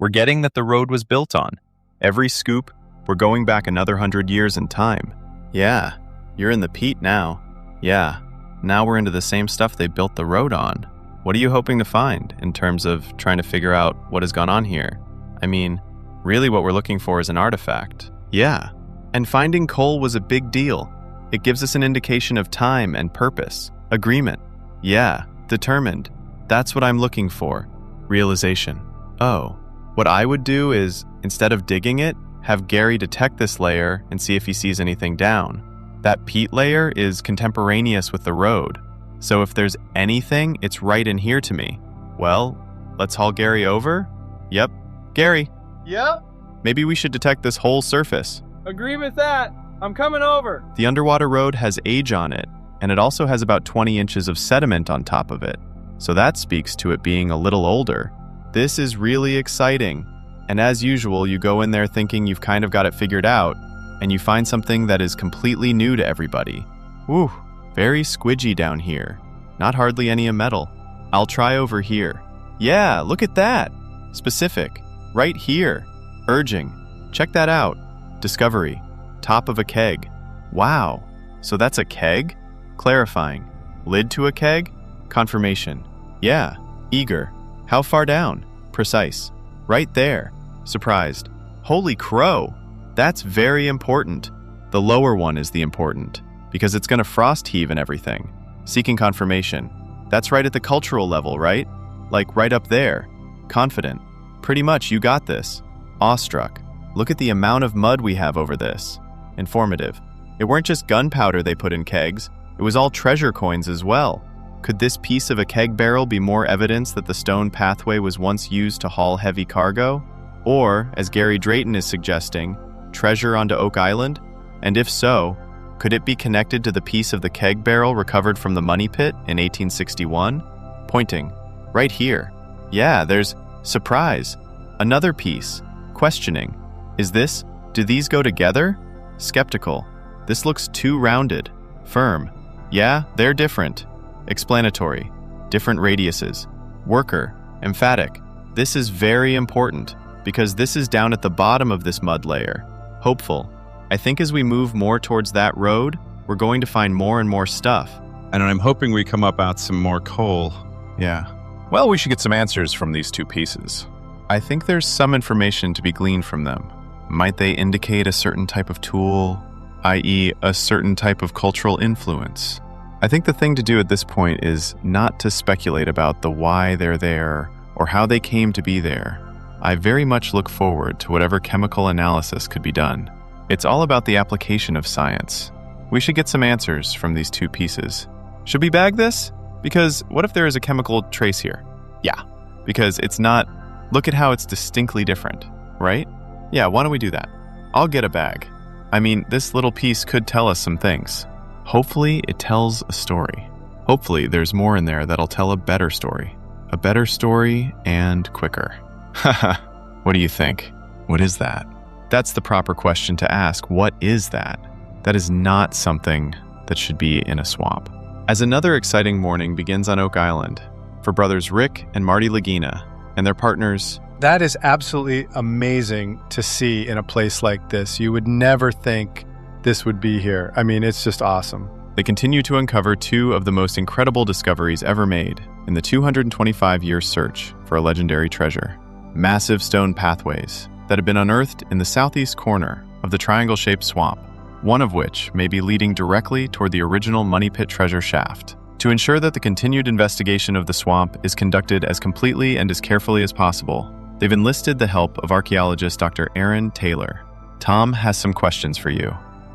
we're getting that the road was built on. Every scoop, we're going back another 100 years in time. Yeah, you're in the peat now. Yeah, now we're into the same stuff they built the road on. What are you hoping to find in terms of trying to figure out what has gone on here? I mean, really what we're looking for is an artifact. Yeah, and finding coal was a big deal. It gives us an indication of time and purpose. Agreement. Yeah, determined. That's what I'm looking for. Realization. Oh, what I would do is, instead of digging it, have Gary detect this layer and see if he sees anything down. That peat layer is contemporaneous with the road, so if there's anything, it's right in here to me. Well, let's haul Gary over? Yep. Gary. Yep. Maybe we should detect this whole surface. Agree with that. I'm coming over. The underwater road has age on it, and it also has about 20 inches of sediment on top of it, so that speaks to it being a little older. This is really exciting. And as usual, you go in there thinking you've kind of got it figured out, and you find something that is completely new to everybody. Whew, very squidgy down here. Not hardly any metal. I'll try over here. Yeah, look at that. Specific. Right here. Urging. Check that out. Discovery. Top of a keg. Wow. So that's a keg? Clarifying. Lid to a keg? Confirmation. Yeah. Eager. How far down? Precise. Right there. Surprised. Holy crow! That's very important. The lower one is the important, because it's going to frost heave and everything. Seeking confirmation. That's right at the cultural level, right? Like right up there. Confident. Pretty much, you got this. Awestruck. Look at the amount of mud we have over this. Informative. It weren't just gunpowder they put in kegs, it was all treasure coins as well. Could this piece of a keg barrel be more evidence that the stone pathway was once used to haul heavy cargo? Or, as Gary Drayton is suggesting, treasure onto Oak Island? And if so, could it be connected to the piece of the keg barrel recovered from the money pit in 1861? Pointing. Right here. Yeah, there's surprise. Another piece. Questioning. Do these go together? Skeptical. This looks too rounded. Firm. Yeah, they're different. Explanatory. Different radiuses. Worker. Emphatic. This is very important, because this is down at the bottom of this mud layer. Hopeful. I think as we move more towards that road, we're going to find more and more stuff. And I'm hoping we come up out some more coal. Yeah. Well, we should get some answers from these two pieces. I think there's some information to be gleaned from them. Might they indicate a certain type of tool, i.e. a certain type of cultural influence? I think the thing to do at this point is not to speculate about the why they're there or how they came to be there. I very much look forward to whatever chemical analysis could be done. It's all about the application of science. We should get some answers from these two pieces. Should we bag this? Because what if there is a chemical trace here? Yeah, because it's not... Look at how it's distinctly different, right? Yeah, why don't we do that? I'll get a bag. I mean, this little piece could tell us some things. Hopefully, it tells a story. Hopefully, there's more in there that'll tell a better story. A better story and quicker. Haha, what do you think? What is that? That's the proper question to ask. What is that? That is not something that should be in a swamp. As another exciting morning begins on Oak Island for brothers Rick and Marty Lagina and their partners. That is absolutely amazing to see in a place like this. You would never think this would be here. I mean, it's just awesome. They continue to uncover two of the most incredible discoveries ever made in the 225-year search for a legendary treasure. Massive stone pathways that have been unearthed in the southeast corner of the triangle-shaped swamp, one of which may be leading directly toward the original Money Pit treasure shaft. To ensure that the continued investigation of the swamp is conducted as completely and as carefully as possible, they've enlisted the help of archaeologist Dr. Aaron Taylor. Tom has some questions for you,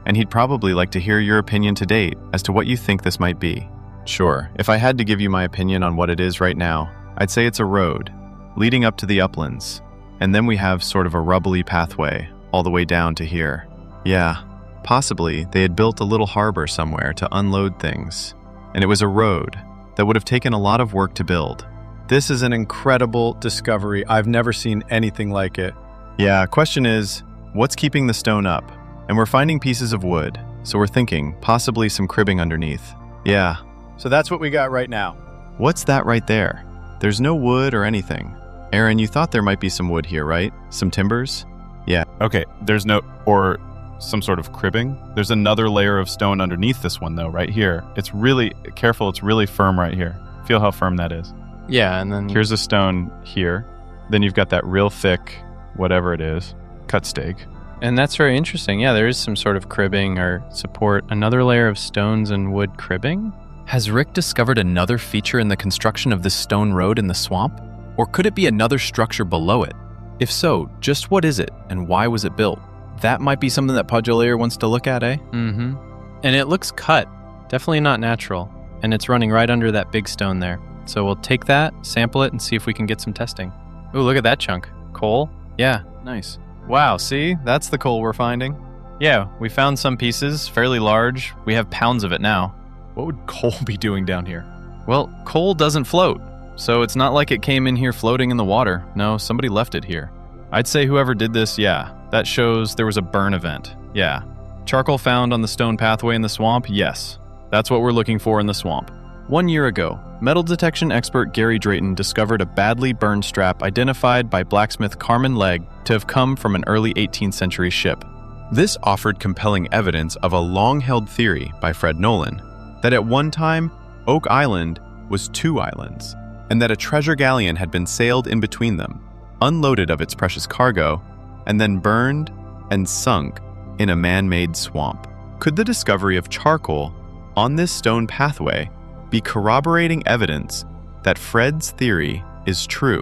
and he'd probably like to hear your opinion to date as to what you think this might be. Sure, if I had to give you my opinion on what it is right now, I'd say it's a road leading up to the uplands, and then we have sort of a rubbly pathway all the way down to here. Yeah, possibly they had built a little harbor somewhere to unload things, and it was a road that would have taken a lot of work to build. This is an incredible discovery. I've never seen anything like it. Yeah, question is, what's keeping the stone up? And we're finding pieces of wood, so we're thinking possibly some cribbing underneath. Yeah. So that's what we got right now. What's that right there? There's no wood or anything. Aaron, you thought there might be some wood here, right? Some timbers? Yeah. Okay, or some sort of cribbing. There's another layer of stone underneath this one, though, right here. It's really, careful, it's really firm right here. Feel how firm that is. Yeah, and then Here's a stone here. Then you've got that real thick, whatever it is, cut stake. And that's very interesting. Yeah, there is some sort of cribbing or support. Another layer of stones and wood cribbing? Has Rick discovered another feature in the construction of this stone road in the swamp? Or could it be another structure below it? If so, just what is it and why was it built? That might be something that Podulator wants to look at, eh? Mm-hmm. And it looks cut. Definitely not natural. And it's running right under that big stone there. So we'll take that, sample it, and see if we can get some testing. Ooh, look at that chunk. Coal? Yeah, nice. Wow, see? That's the coal we're finding. Yeah, we found some pieces, fairly large. We have pounds of it now. What would coal be doing down here? Well, coal doesn't float, so it's not like it came in here floating in the water. No, somebody left it here. I'd say whoever did this, yeah. That shows there was a burn event. Yeah. Charcoal found on the stone pathway in the swamp? Yes. That's what we're looking for in the swamp. 1 year ago, metal detection expert Gary Drayton discovered a badly burned strap identified by blacksmith Carmen Legg to have come from an early 18th century ship. This offered compelling evidence of a long-held theory by Fred Nolan that at one time, Oak Island was 2 islands, and that a treasure galleon had been sailed in between them, unloaded of its precious cargo, and then burned and sunk in a man-made swamp. Could the discovery of charcoal on this stone pathway be corroborating evidence that Fred's theory is true?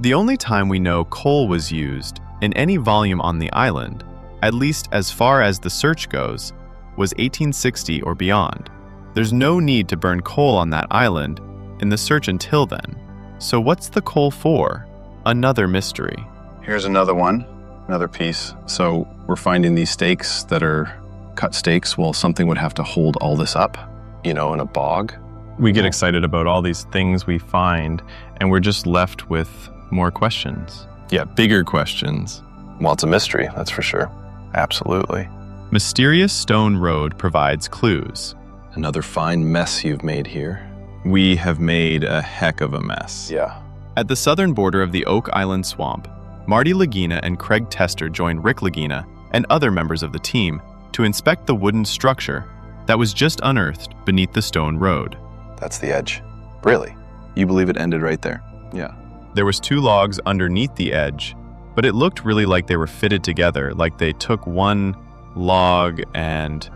The only time we know coal was used in any volume on the island, at least as far as the search goes, was 1860 or beyond. There's no need to burn coal on that island in the search until then. So what's the coal for? Another mystery. Here's another one, another piece. So we're finding these stakes that are cut stakes. Well, something would have to hold all this up, in a bog. We get excited about all these things we find, and we're just left with more questions. Yeah, bigger questions. Well, it's a mystery, that's for sure. Absolutely. Mysterious Stone Road provides clues. Another fine mess you've made here. We have made a heck of a mess. Yeah. At the southern border of the Oak Island swamp, Marty Lagina and Craig Tester joined Rick Lagina and other members of the team to inspect the wooden structure that was just unearthed beneath the stone road. That's the edge. Really? You believe it ended right there? Yeah. There was 2 logs underneath the edge, but it looked really like they were fitted together, like they took one log and,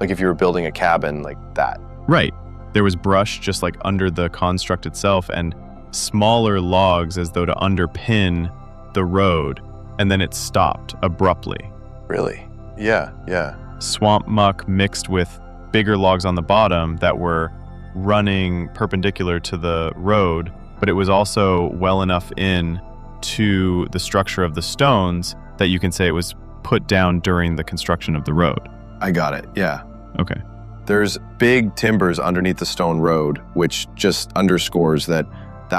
Like if you were building a cabin like that. Right. There was brush just like under the construct itself and smaller logs as though to underpin the road, and then it stopped abruptly. Really? Yeah. Swamp muck mixed with bigger logs on the bottom that were running perpendicular to the road, but it was also well enough in to the structure of the stones that you can say it was put down during the construction of the road. I got it, yeah. Okay. There's big timbers underneath the stone road, which just underscores that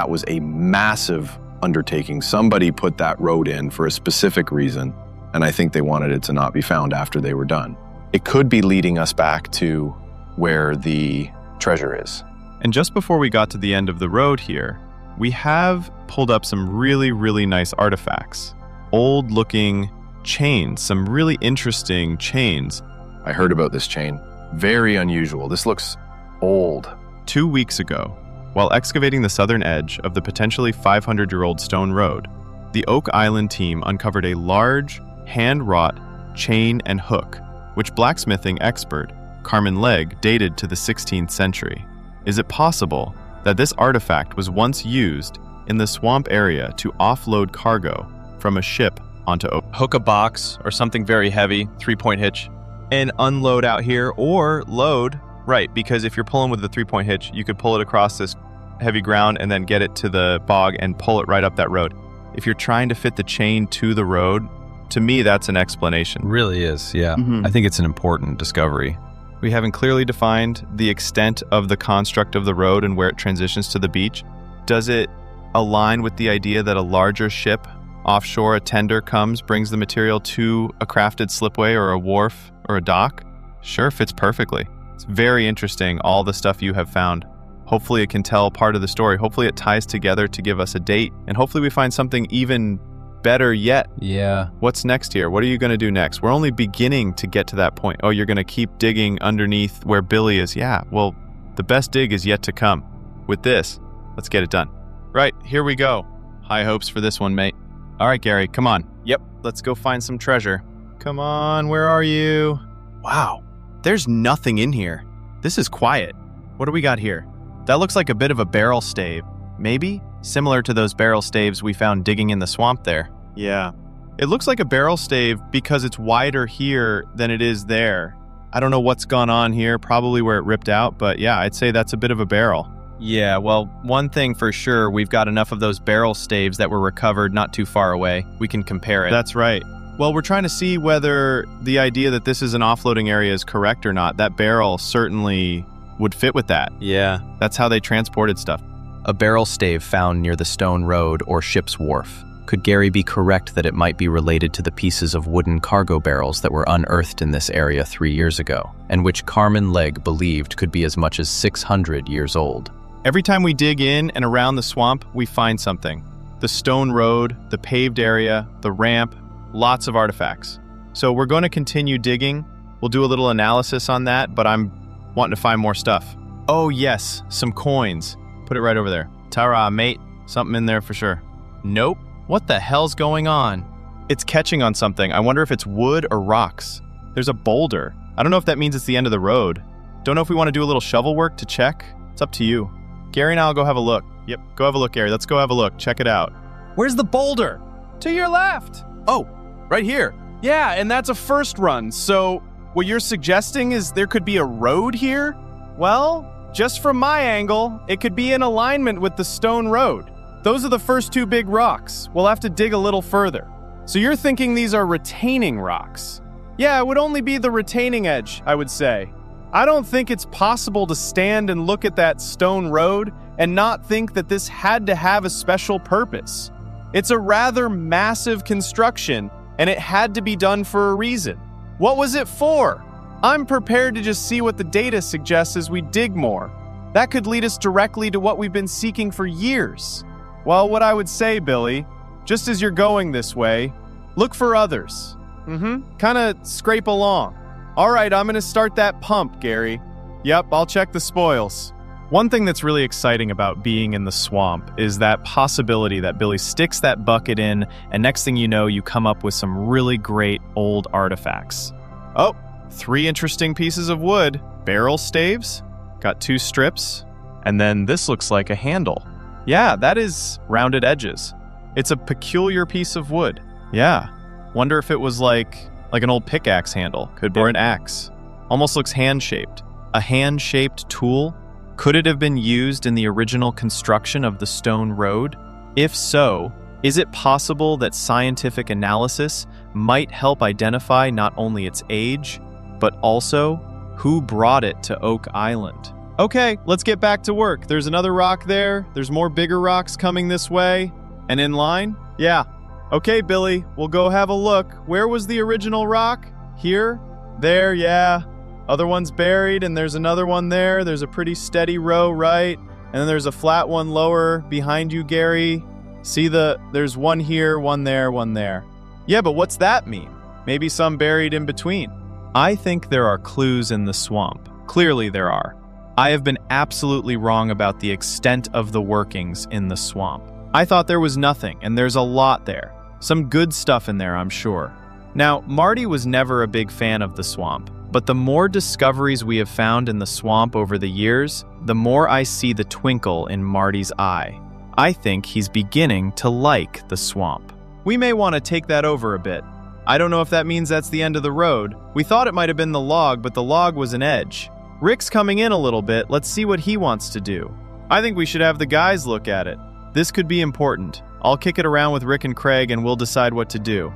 was a massive undertaking. Somebody put that road in for a specific reason, and I think they wanted it to not be found after they were done. It could be leading us back to where the treasure is. And just before we got to the end of the road here, we have pulled up some really, really nice artifacts. Old-looking chains, some really interesting chains. I heard about this chain. Very unusual. This looks old. 2 weeks ago, while excavating the southern edge of the potentially 500-year-old stone road, the Oak Island team uncovered a large, hand-wrought chain and hook, which blacksmithing expert Carmen Legg dated to the 16th century. Is it possible that this artifact was once used in the swamp area to offload cargo from a ship onto Oak? Hook a box or something very heavy, 3-point hitch, And unload out here or load, right, because if you're pulling with the 3-point hitch, you could pull it across this heavy ground and then get it to the bog and pull it right up that road. If you're trying to fit the chain to the road, to me, that's an explanation. Really is, yeah. Mhm. I think it's an important discovery. We haven't clearly defined the extent of the construct of the road and where it transitions to the beach. Does it align with the idea that a larger ship offshore, a tender comes, brings the material to a crafted slipway or a wharf or a dock? Sure, fits perfectly. It's very interesting, all the stuff you have found. Hopefully it can tell part of the story. Hopefully it ties together to give us a date. And hopefully we find something even better yet. Yeah. What's next here? What are you going to do next? We're only beginning to get to that point. Oh, you're going to keep digging underneath where Billy is. Yeah, well, the best dig is yet to come. With this, let's get it done. Right, here we go. High hopes for this one, mate. All right, Gary, come on. Yep, let's go find some treasure. Come on, where are you? Wow, there's nothing in here. This is quiet. What do we got here? That looks like a bit of a barrel stave. Maybe? Similar to those barrel staves we found digging in the swamp there. Yeah. It looks like a barrel stave because it's wider here than it is there. I don't know what's gone on here, probably where it ripped out, but yeah, I'd say that's a bit of a barrel. Yeah, well, one thing for sure, we've got enough of those barrel staves that were recovered not too far away. We can compare it. That's right. Well, we're trying to see whether the idea that this is an offloading area is correct or not. That barrel certainly would fit with that. Yeah. That's how they transported stuff. A barrel stave found near the stone road or ship's wharf. Could Gary be correct that it might be related to the pieces of wooden cargo barrels that were unearthed in this area 3 years ago, and which Carmen Legg believed could be as much as 600 years old? Every time we dig in and around the swamp, we find something. The stone road, the paved area, the ramp, lots of artifacts. So we're going to continue digging. We'll do a little analysis on that, but I'm wanting to find more stuff. Oh yes, some coins. Put it right over there. Ta-ra, mate. Something in there for sure. Nope. What the hell's going on? It's catching on something. I wonder if it's wood or rocks. There's a boulder. I don't know if that means it's the end of the road. Don't know if we want to do a little shovel work to check. It's up to you. Gary and I'll go have a look. Yep, go have a look, Gary. Let's go have a look. Check it out. Where's the boulder? To your left. Oh, right here. Yeah, and that's a first run. So what you're suggesting is there could be a road here? Well, just from my angle, it could be in alignment with the stone road. Those are the first two big rocks. We'll have to dig a little further. So you're thinking these are retaining rocks? Yeah, it would only be the retaining edge, I would say. I don't think it's possible to stand and look at that stone road and not think that this had to have a special purpose. It's a rather massive construction, and it had to be done for a reason. What was it for? I'm prepared to just see what the data suggests as we dig more. That could lead us directly to what we've been seeking for years. Well, what I would say, Billy, just as you're going this way, look for others. Kind of scrape along. All right, I'm going to start that pump, Gary. Yep, I'll check the spoils. One thing that's really exciting about being in the swamp is that possibility that Billy sticks that bucket in, and next thing you know, you come up with some really great old artifacts. Oh, 3 interesting pieces of wood. Barrel staves. Got 2 strips. And then this looks like a handle. Yeah, that is rounded edges. It's a peculiar piece of wood. Yeah. Wonder if it was like an old pickaxe handle. Could be. Or an axe. Almost looks hand-shaped. A hand-shaped tool? Could it have been used in the original construction of the stone road? If so, is it possible that scientific analysis might help identify not only its age, but also who brought it to Oak Island? Okay, let's get back to work. There's another rock there. There's more bigger rocks coming this way. And in line? Yeah. Okay, Billy, we'll go have a look. Where was the original rock? Here? There, yeah. Other one's buried, and there's another one there. There's a pretty steady row, right? And then there's a flat one lower behind you, Gary. See there's one here, one there, one there. Yeah, but what's that mean? Maybe some buried in between. I think there are clues in the swamp. Clearly there are. I have been absolutely wrong about the extent of the workings in the swamp. I thought there was nothing, and there's a lot there. Some good stuff in there, I'm sure. Now, Marty was never a big fan of the swamp, but the more discoveries we have found in the swamp over the years, the more I see the twinkle in Marty's eye. I think he's beginning to like the swamp. We may want to take that over a bit. I don't know if that means that's the end of the road. We thought it might have been the log, but the log was an edge. Rick's coming in a little bit. Let's see what he wants to do. I think we should have the guys look at it. This could be important. I'll kick it around with Rick and Craig and we'll decide what to do.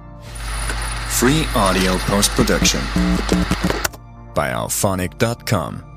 Free audio post-production by alphonic.com.